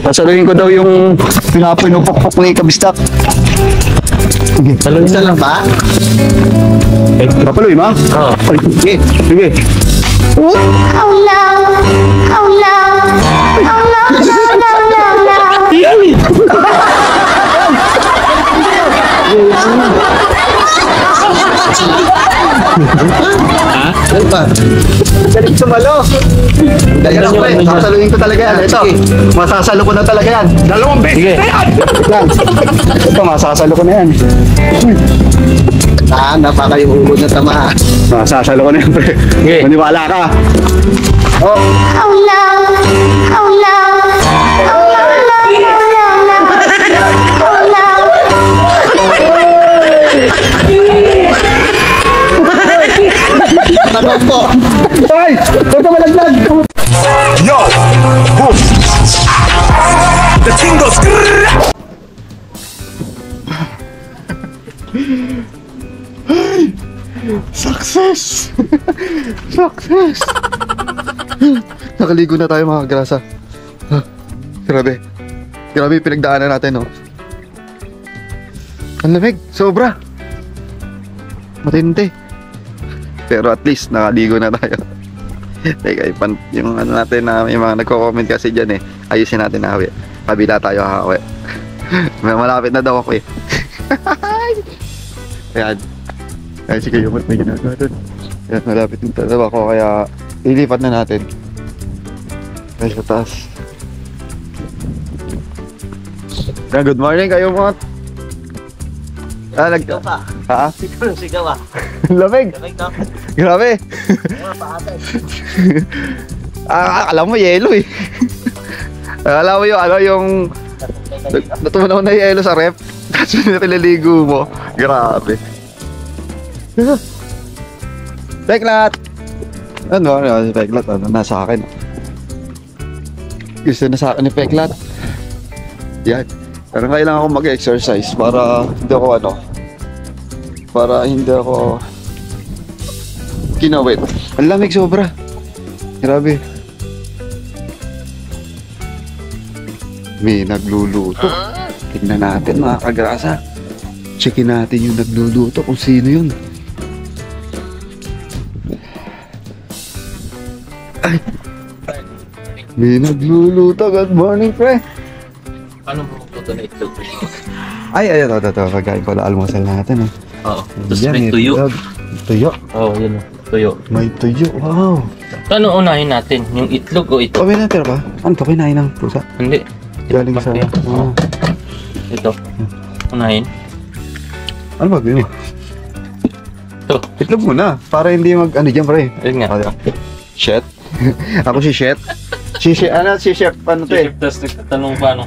Sasaluhin ko daw yung pinupukpok ni Kabistak. Sige. Isa lang ba? Papaluin mo? Oo. Sige. Sige. Oh no! Oh no! Oh no! No! No! No! Ha? Ano ba? Galing sumalo. Dahil lang pre, sasaluhin ko talaga yan. Ito, masasalo ko na talaga yan. 2 beses na yan! Ito, masasalo ko na yan. Napaka yung ulo na tama. Masasalo ko na yan pre. Maniwala ka. Oh. Oh no! Oh no! Oh no! No! No! No! Oh no! Ano po? Ay! Huwag ka malaglag! Yo! Boom! The thing goes... Success! Success! Nakaligo na tayo mga grasa. Grabe. Grabe yung pinagdaanan natin, no? Ang lamig, sobra. Matindi. Pero at least nakaligo na tayo. Teka, yung ano natin na may mga nagko-comment kasi dyan eh. Ayusin natin na hawi. Kabila tayo hawi. May malapit na daw ako eh. Ayan. Ayan si Kayo, may ginagawa dun. Ayan, malapit yung talawa ko kaya ilipat na natin. Ayan sa taas. Ayan, good morning kayo mga. Sigaw ka. Ha? Sigaw ah. Lamig. Lamig na. Grabe. Alam mo yelo eh. Alam mo yung ano yung natunaw na yelo sa rep. Tapos pinaliligo mo. Grabe. Peklat. Ano si Peklat ano nasa akin. Gusto na sa akin ni Peklat. Yan. Pero kailangan ako mag-exercise para hindi ako kinawit. Ang lamig sobra. Grabe. May nagluluto. Tignan natin mga kagrasa. Checkin natin yung nagluluto kung sino yun. Ay. May nagluluto. Good morning, pre. Paano mo magluto na itlog? Ay, ito. Pagkain ko na almusal natin eh. Oo. Tapos may tuyo. Tuyo. Oo, yun. Tuyo. May tuyo. Wow. Ano unahin natin? Yung itlog o ito? O, may natira ba? Ano to? Kinain ng pusa? Hindi. Galing sa... Oo. Ito. Unahin. Ano ba gawin mo? Ito. Itlog muna. Para hindi ano dyan, pre. Ayun nga. Shet? Ako si Shet. Si Chef, ano to eh? Tapos nagtatanong pa ano.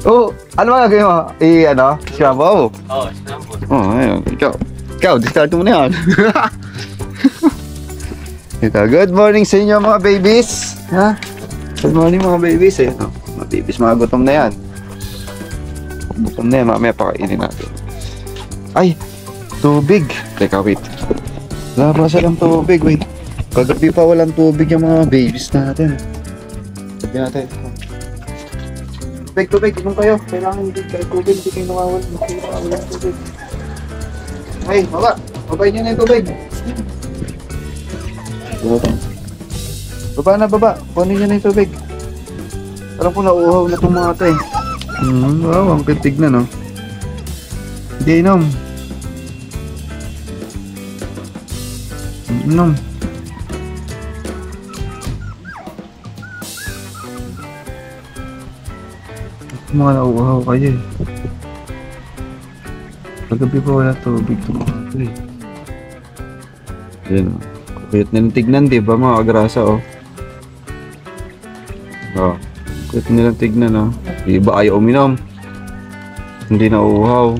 Oh, ano ba gagawin mo? Scramble? Oo, scramble. Oh, ayun. Ikaw, discard mo na yan. Ito, good morning sa inyo mga babies. Ha? Good morning mga babies. Ayun, mga babies, mga gutom na yan. Gutom na yan, mamaya pakainin natin. Ay, tubig. Teka, wait. Wala pa silang tubig, wait. Kagabi pa walang tubig yung mga babies natin. Sabi natin. Tubig, kung kayo. Kailangan hindi kayo tubig, hindi kayo nawawalan tubig. Ay, baba. Babay niyo na yung tubig. Baba. Kunin niyo na yung tubig. Alam ko nauuhaw na itong mga ito eh. Wow, ang kitig na no. Hindi inom. Inom. Mga nauuhaw kayo eh. Kagabi pa wala tubig itong mga ito eh. Ayan o. Kuyot nilang tignan, diba mga kagrasa o. Kuyot nilang tignan o. Iba ayaw uminom. Hindi na uhaw.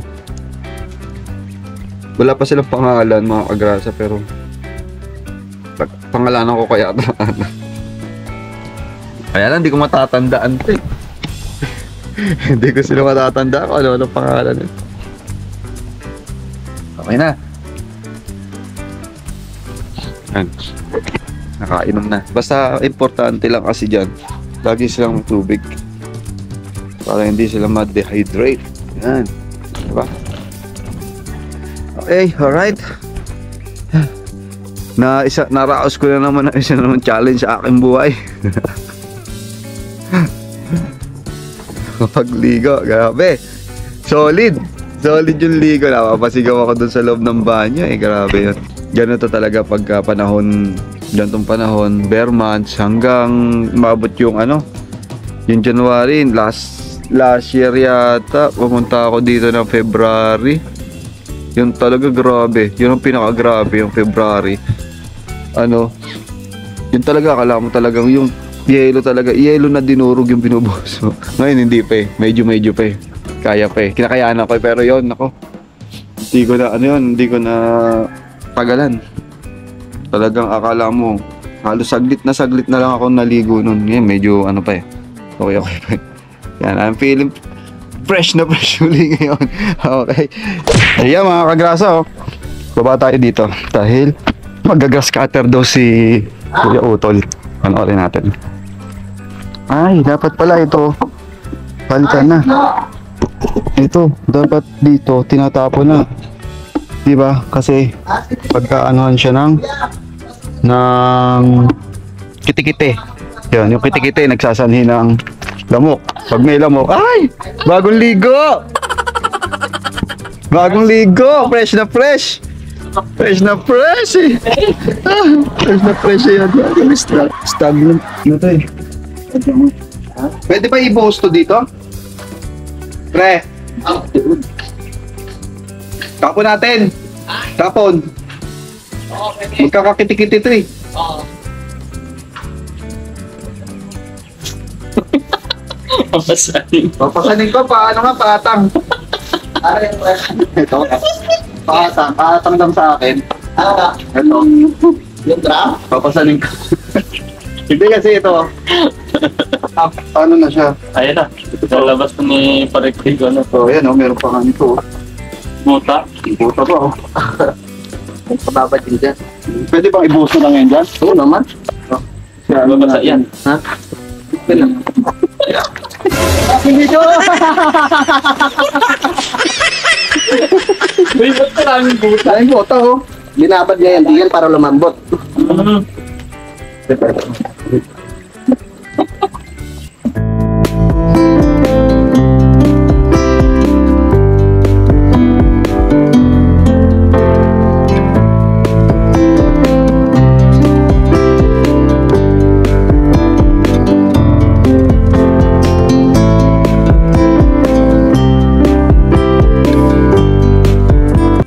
Wala pa silang pangalan mga kagrasa pero pangalanan ko kaya ito. Kaya lang hindi ko matatandaan ito eh. Hindi ko sila matatanda kung ano pangalan eh. Okay na. Yan. nakainom na. Basta importante lang kasi dyan, lagi silang tubig. Para hindi sila ma-dehydrate. Yan. Diba? Okay, alright. Naraos ko na naman isa naman challenge sa aking buhay. Pagligo, grabe. Solid yung ligo. Napapasigaw ako dun sa loob ng banyo eh. Grabe yun. Ganito talaga pagka panahon, ganitong panahon, bare months, hanggang mabot yung yung January, last year yata, pumunta ako dito ng February. Yun talaga grabe. Yun ang pinaka-grabe, yung February. Yun talaga, akala mo talagang yung yelo na dinurog yung binubuhos mo. Ngayon hindi pa eh. Medyo pa eh. Kaya pa eh. Kinakayaan ako eh. Pero yun, ako. Hindi ko na tagalan. Talagang akala mo, halos saglit na lang ako naligo nun. Ngayon, medyo pa eh. Okay pa eh. Yan, I'm feeling fresh na fresh uli ngayon. Okay. Ayan mga kagrasa, baba tayo dito. Dahil mag-grass cutter daw si Kuya Utol. Panoorin natin. Ay, dapat pala ito. Palitan na. Ito, dapat dito, tinatapo na. Diba? Kasi, pagka-anuhan siya ng kitikite. Yan, yung kitikite, nagsasanhi ng lamok. Pag may lamok, ay! Bagong ligo! Bagong ligo! Fresh na fresh! Fresh na fresh eh! Fresh na fresh eh yan. Stagnant na to eh. Pwede ba i-post to dito? Pre! Tapon natin! Tapon! Magkakakiti-kiti to eh. Papasanin ko, paano nga, patang. Ito, patang lang sa akin. Ito. Yung trap? Papasanin ko. Hindi kasi ito. Ano na siya? Ayan na. Lalabas na ni Parektig. So, ayan o, meron pa nga nito. Buta. Buta pa o. Pababa din dyan. Pwede bang i-boost na lang yan dyan? Oo naman. Babasa yan. Ha? Hindi ko! Uy, ba't maraming buta? Ay, buta o. Binabad niya yan diyan para lumambot.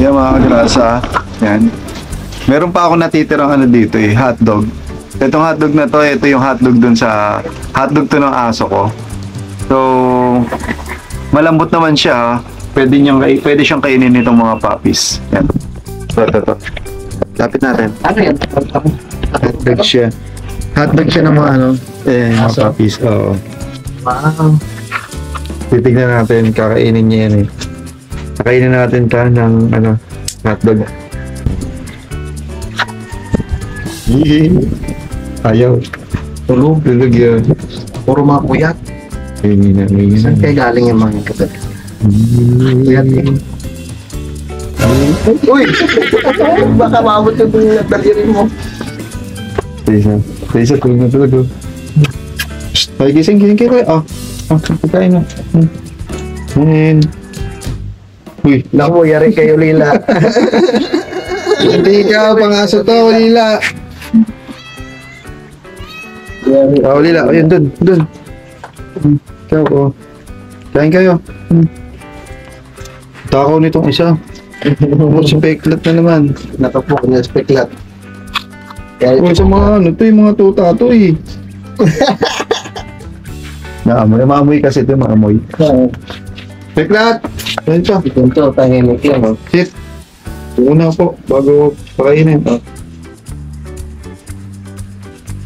Yan mga kagrasa. Yan. Meron pa ako natitirang dito eh, hotdog. Itong hotdog na to, ito yung hotdog dun sa hotdog to ng aso ko. So, malambot naman siya. Pwede siyang kainin nitong mga puppies. Yan. Ito. Lapit natin. Ano yan? Hotdog siya. Hotdog siya ng mga mga puppies. Oo. Wow. Titignan natin, kakainin niya yan eh. Kakainin natin ka ng hotdog. Ayaw. Tulog yan. Puro mga kuyat. Kainin Saan na. kaya galing yung mga kagat? Kuyat eh. Uy! Baka maabot yung daliri mo. Isa, tulog na tulog. Ay, gising kayo. Pagkain na. Ngayon. Uy, Naku, yari kayo Lila. hindi ka, pangaso to, Lila. Lila, ayun, dun. Ikaw, kain kayo. Takaw nitong isa. Si Peklat na naman. Natapok niya speklat. Sa mga yung mga tuta to eh. Maamoy kasi ito, maamoy. Peklat! Ayun siya. Ito, tahimik lang. Sit. Una po, bago pakainin.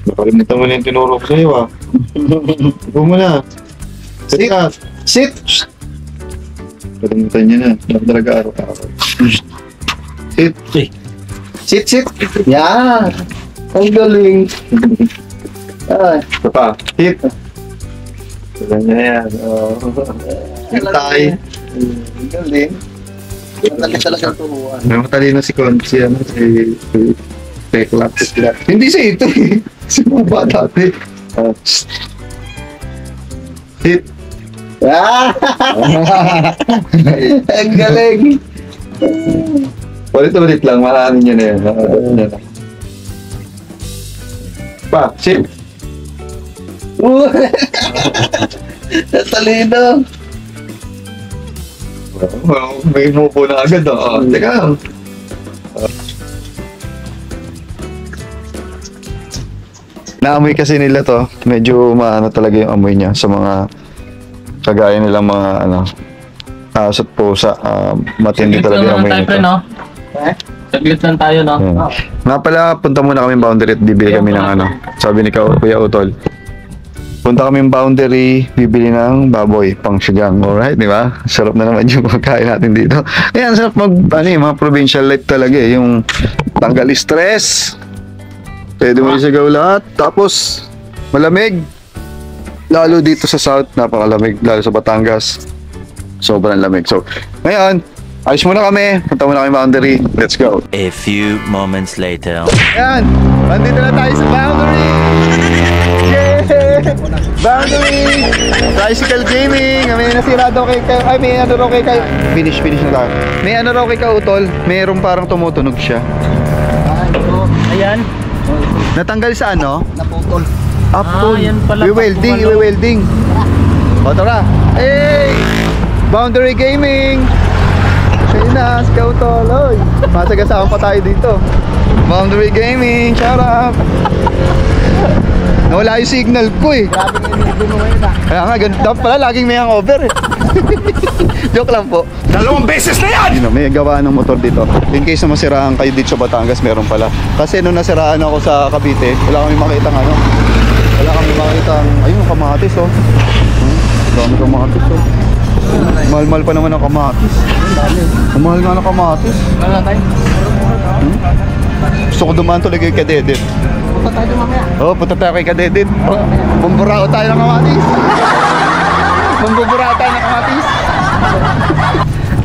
Nakalimutan mo na yung tinuro ko sa'yo ah. Upo mo na. Sit. Sit! Kalimutan niya na. Talaga araw-araw. Sit. Sit. Yan! Ang galing. Ay. Ito pa. Hit. Ganyan yan. Hintay. Ang galing. Madali talaga turuan. May matalino si Conchi, si Tekla. Hindi siya ito eh. Si mga bata ate. Hit. Ah! Ang galing. Ulit-ulit lang, maaanin nyo na yan. Pa, shit. Talino. May inupo na agad. Teka. Naamoy kasi nila to. Medyo maano talaga yung amoy niya sa mga kagaya nilang mga aso at pusa. Matindi talaga yung amoy nito. Saglit lang tayo, no? Nga pala, punta muna kami boundary at bibili kami ng sabi ni Kuya Utol. Punta kami boundary, bibili ng baboy, pang sigang. Alright, di ba? Sarap na naman yung pagkain natin dito. Ayan, sarap mga provincial life talaga eh. Yung tanggal stress. Pwede mo isigaw lahat. Tapos, malamig. Lalo dito sa South, napakalamig. Lalo sa Batangas. Sobrang lamig. So, ngayon, ayos muna kami. Punta muna kami boundary. Let's go. A few moments later. Ayan, nandito na tayo sa boundary. Yeah! Boundary! Tricycle gaming. May nasira daw kay ay may ano raw kay finish na tayo. May ano raw kay Utol. Mayroong parang tumutunog siya. Ayan. Natanggal sa ano? Naputol. Apple. yan pala. Iwe-welding. O tara. Hey! Boundary gaming. Ayun na, Scout Toloy. Masagasaan pa tayo dito. Boundary gaming, shout out. Nawala yung signal ko eh. Kaya nga, ganito pala, laging may hangover eh. Joke lang po. 2 beses na yan! May gawa ng motor dito. In case na masiraan kayo dito sa Batangas, meron pala. Kasi nung nasiraan ako sa Cavite, wala kami makita ayun, kamatis oh. Dami kamatis oh. Mahal-mahal pa naman ang kamatis. Ang mahal nga ng kamatis. Gusto ko dumaan tuloy kay Kadedit. Punta tayo mamaya. Oo, punta tayo kay Kadedit. Bumburao tayo ng kamatis. Bumburao tayo ng kamatis.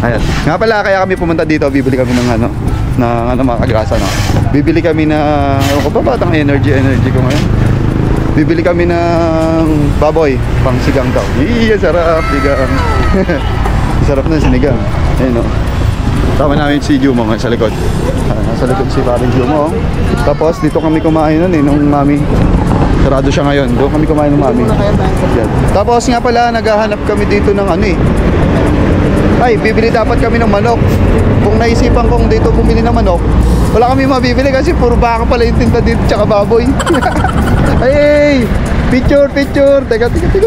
Ayan. Nga pala, kaya kami pumunta dito. Bibili kami ng mga kagrasa. No? Bibili kami na, ewan ko ba batang energy ko ngayon. Bibili kami ng baboy, pang sigang daw. Iya, sarap, sigang. Sarap na sinigang. Ayun o. Tama namin si Jumo sa likod. Nasa likod si paring Jumo. Tapos dito kami kumain nun nung mami. Sarado siya ngayon. Doon kami kumain ng mami. Yan. Tapos nga pala, naghahanap kami dito ng ay, bibili dapat kami ng manok. Kung naisipan kong dito bumili ng manok, wala kami mabibili kasi puro baka pala yung tinta dito tsaka baboy. Hey! Picture! Teka, picture.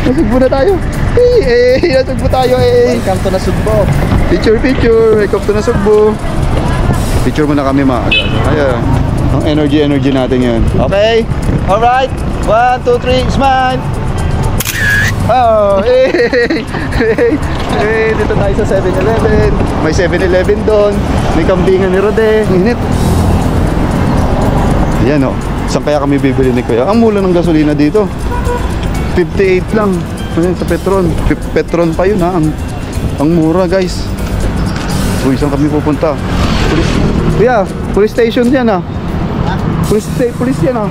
Nasugbo na tayo. Hey! Nasugbo tayo, hey! Welcome to Nasugbo. Picture! Welcome to Nasugbo. Picture muna kami mga. Ayan. Ang energy natin yun. Okay? Alright. 1, 2, 3, smile! Oh, hey! Dito tayo sa 7-Eleven. May 7-Eleven doon. May kambingan ni Rode. Init. Yan o. Saan kaya kami bibili ni Kuya? Ang mula ng gasolina dito. 58 lang. Ayan, sa Petron. Petron pa yun ha. Ang mura guys. Uy, saan kami pupunta? Kuya, police station yan ha. Police yan ha.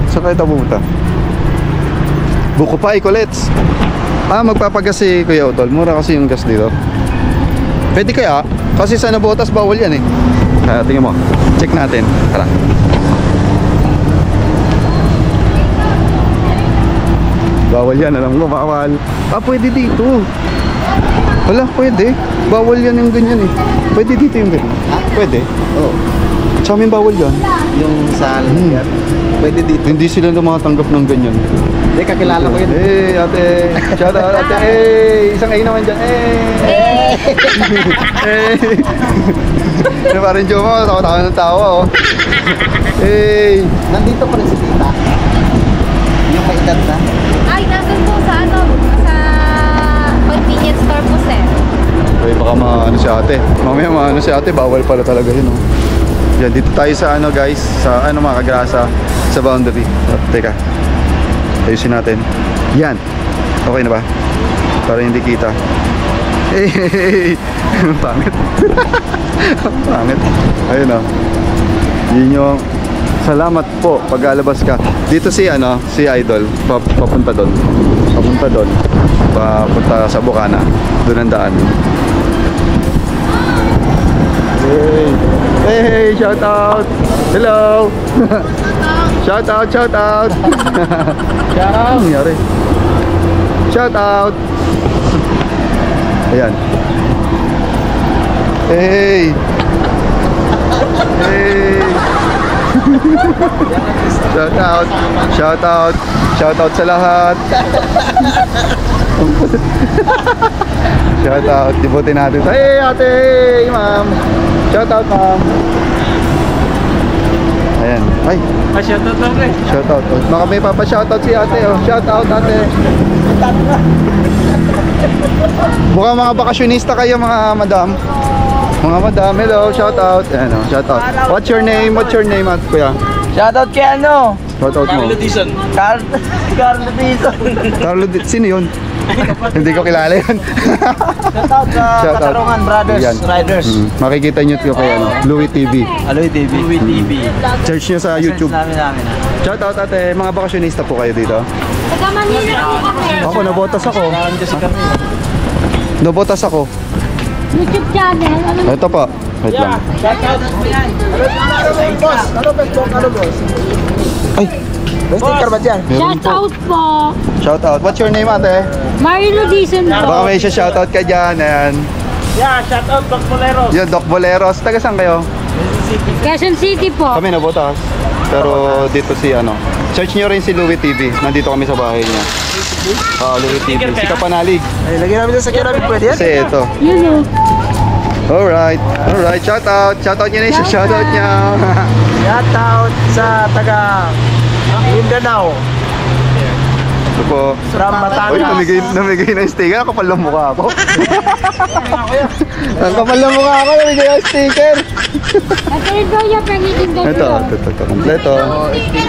Saan kayo tayo pumunta? Buko pa, Colets. Magpapagas si Kuya Utol. Mura kasi yung gas dito. Pwede kaya? Kasi sa Nabotas bawal yan eh. Kaya tingnan mo. Check natin. Tara. Bawal yan. Alam ko, bawal. Pwede dito. Wala, pwede. Bawal yan yung ganyan eh. Pwede dito yung ganyan. Pwede. Oo. Sa amin bawal yan. Yung sa lalagyan. Pwede dito. Hindi sila lumatanggap ng ganyan. Hindi, kakilala ko yun. Hey, ate. Shout out, ate. Hey, isang A naman dyan. Hey. Ano pa rin Jomo? Tawa-tawa ng tawa, oh. Hey. Nandito pa rin si tita. Yung may edad na. Ay, nandun po sa sa convenience store po, sir. Ay, baka maano si ate. Mamaya maano si ate, bawal pala talaga yun, oh. Yan, dito tayo sa ano guys, sa ano mga kagrasa, sa boundary. Teka, ayusin natin. Yan, okay na ba? Para hindi kita. Hey, pangit. Pangit. Ayun, oh. Yun yung salamat po paglalabas ka. Dito si ano, si Idol, papunta doon. Papunta sa Bukana. Doon ang daan. Hey, shout out. Hello. Shout out. Shout out. Ano nangyari? Shout out. Ayan. Hey. Shout out. Shout out. Shout out sa lahat. Shout out. Dibutin natin. Hey ate, hey ma'am. Shout out ma'am. Ayan. Ay. Shout out lang eh. Shout out. Baka may papa-shout out si ate, oh. Shout out ate. Mukhang mga bakasyonista kayo mga madam. Mga madam, hello, shout out. Ayan, oh, shout out. What's your name? What's your name, at kuya? Shoutout kay ano? Shout out mo. Carlo Dizon. Carlo Dizon. Sino yun? Hindi ko kilala yun. Shoutout sa Shout out. Katarungan Brothers Yan. Riders. Makikita nyo ito kay ano, Louie TV. Aloy TV. Search nyo sa YouTube. Namin. Shout out ate, mga bakasyonista po kayo dito. Taga Manila po kami. Ako, nabotas ako. Nabotas ako. YouTube channel. Ano? Ito pa. Wait lang. Ano boss? Ay, May sticker ba dyan? meron Shout po. out po. Shout out. What's your name ate? Marilo Dizon Baka po. may siya shout out ka dyan. Ayan. Yeah, shout out Doc Boleros. Yan, Doc Boleros. Taga saan kayo? Quezon City po. Kami nabotas. Pero dito si ano. Search nyo rin si Louie TV. Nandito kami sa bahay niya. Louie TV. Si Kapanalig. Ay, lagyan namin sa kiramin, pwede yan? Kasi ito. Yun o. Alright. Alright. Shout out. Shout out nyo na yung shout out niya. Shoutout sa taga Mindanao. Ito po. From Uy, Batangas. namigay ng sticker. Ang kapal ng mukha ako. Ang kapal ng mukha ako. Namigay ng sticker. Ito rin po yung pangitin ko. Ito. Kompleto.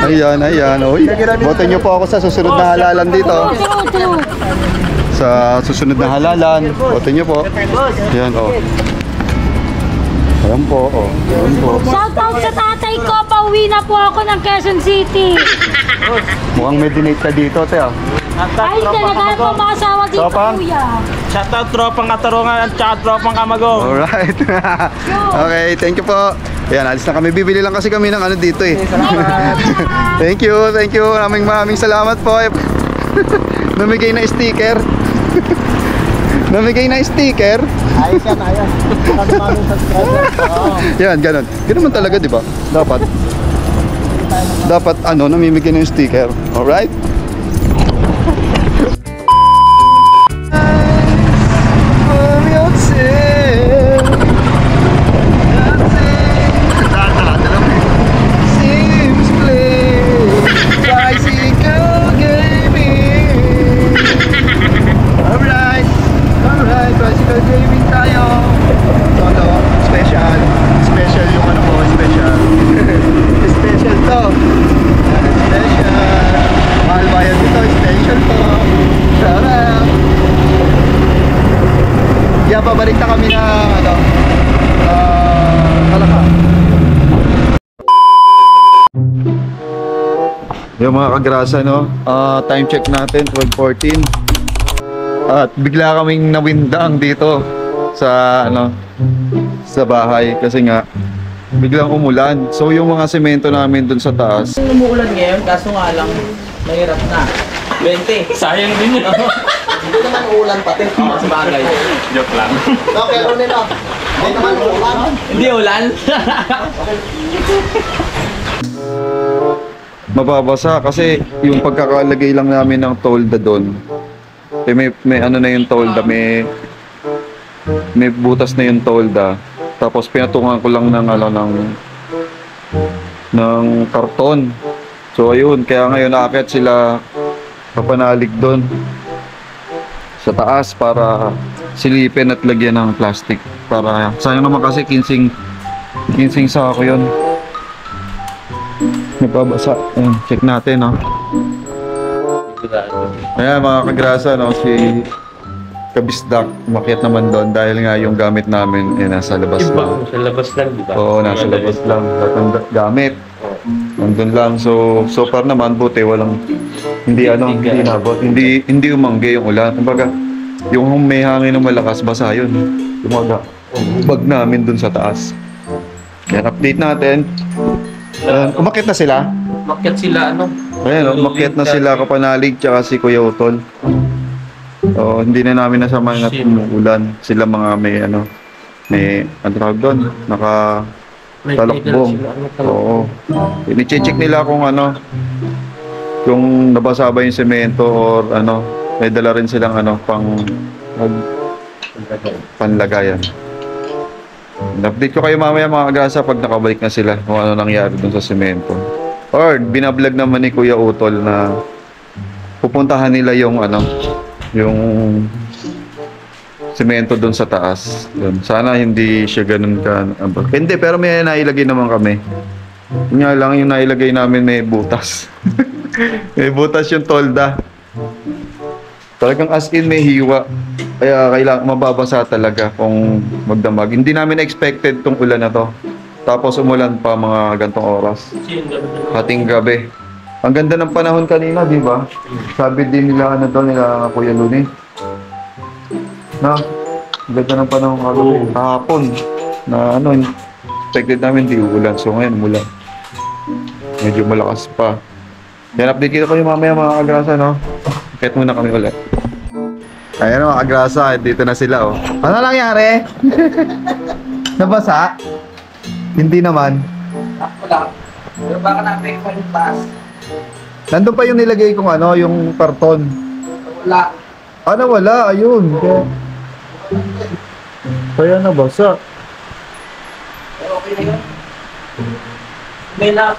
Ayan. Uy. Boto nyo po ako sa susunod na halalan dito. Ito. Sa susunod na halalan. Boto nyo po. Ayan, oh. Ayan po, oh. Ayan po. Shout out sa tatay ko. Pauwi na po ako ng Quezon City. Mukhang may donate ka dito, te, ah. Ay, talaga po mga asawa dito, Tropang? kuya. Shout out tropang Katarungan at saka tropang Kamagong. Alright. Okay, thank you po. Ayan, alis na kami. Bibili lang kasi kami ng ano dito, eh. Thank you. Maraming salamat po. Namigay na sticker. Ayos yan, ayos. Maraming subscriber. Yan, ganun. Ganun man talaga, di ba? Dapat ano, namimigay na yung sticker. Alright? Bicycle gaming tayo. Ito, special yung ano ko, special to. Special. Mahal ba yan dito? Special to. Sarap. Yeah, pabalik na kami na ano, Malaka. Yung mga kagrasa, no? Time check natin, 12:14. At bigla kaming nawindang dito sa ano, sa bahay kasi nga biglang umulan. So yung mga semento namin dun sa taas. Umuulan ngayon, kaso nga lang, mahirap na. 20. Sayang din yun. Hindi naman uulan pati. Sa bagay. Joke lang. No, pero nila. Hindi naman uulan. Hindi ulan. Mababasa kasi yung pagkakalagay lang namin ng tolda doon. May ano na yung tolda, may butas na yung tolda. Tapos pinatungan ko lang ng ano ng karton. So ayun, kaya ngayon aakyat sila papanalig doon sa taas para silipin at lagyan ng plastic para sayang naman kasi 15 sako yun. Nababasa. Ayan, check natin, no? Ayan, mga kagrasa, no? Si Kabisdak, umakyat naman doon dahil nga yung gamit namin nasa labas lang. Sa labas lang, di ba? Oo, nasa labas lang. Lahat ng gamit. Nandun lang. So far naman, buti walang hindi nabot. Hindi umangge yung ulan. Kumbaga, yung may hangin ng malakas, basa yun. Kumaga, bag namin dun sa taas. Kaya update natin. Umakyat na sila. Umakyat sila, Ayan, umakyat na sila Kapanalig tsaka si Kuya Utol. So, hindi na namin nasama na umuulan. Sila mga may tawag doon, talakbong. Oo. Ini-check nila kung kung nabasa ba yung semento or may dala rin silang panlagayan. Update ko kayo mamaya mga kagrasa pag nakabalik na sila kung ano nangyari dun sa semento. Or binablog naman ni Kuya Utol na pupuntahan nila yung semento dun sa taas. Dun. Sana hindi siya ganun ka. Hindi, pero may nailagay naman kami. Yun nga lang yung nailagay namin may butas. May butas yung tolda. Talagang as in may hiwa. Kaya kailangan mababasa talaga kung magdamag. Hindi namin expected tong ulan na to. Tapos umulan pa mga gantong oras. Hating gabi. Ang ganda ng panahon kanina, di ba? Sabi din nila nila Kuya Luni. Na, ang ganda ng panahon kahapon. Na expected namin di ulan. So ngayon umulan. Medyo malakas pa. Yan, update kita kayo mamaya mga kagrasa, no? Kahit muna kami ulit. Ayan mga kagrasa, dito na sila, oh. Ano nangyari? Nabasa? Hindi naman. Wala. Pero baka natin pa yung taas. Nandun pa yung nilagay kong yung karton. Wala. Wala, ayun. Kaya nabasa. Pero okay na yun.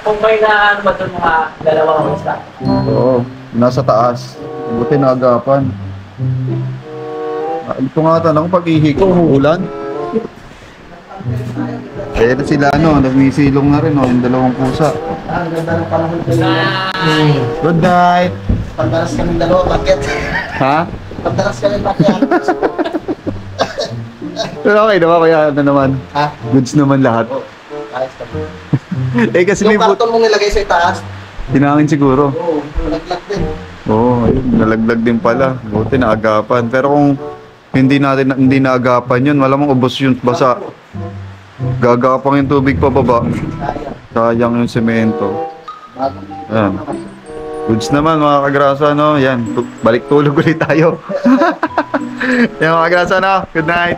Kung may na ba doon mga dalawang isa? Oo, nasa taas. Buti naagapan. Ito nga tanong, pag ihi ko, umuulan. Kaya na sila, nagmisilong na rin, yung dalawang pusa. Ang ganda ng panahon ko yun. Good night! Pagdaras kami dalawa, bakit? Ha? Pagdaras kami, bakit? Pero okay naman, kaya naman. Ha? Goods naman lahat. Ayos kami. Kasi Yung may karton mong nilagay sa itaas, hinangin siguro. oo, nalaglag din. Ayun, nalaglag din pala. Buti naagapan. Pero kung hindi naagapan yun, malamang ubos yun, basa. Gagapang yung tubig pa baba. Sayang yung semento. Ayan. Goods naman mga kagrasa, no? Yan, balik tulog ulit tayo. Yan mga kagrasa, no? Good night!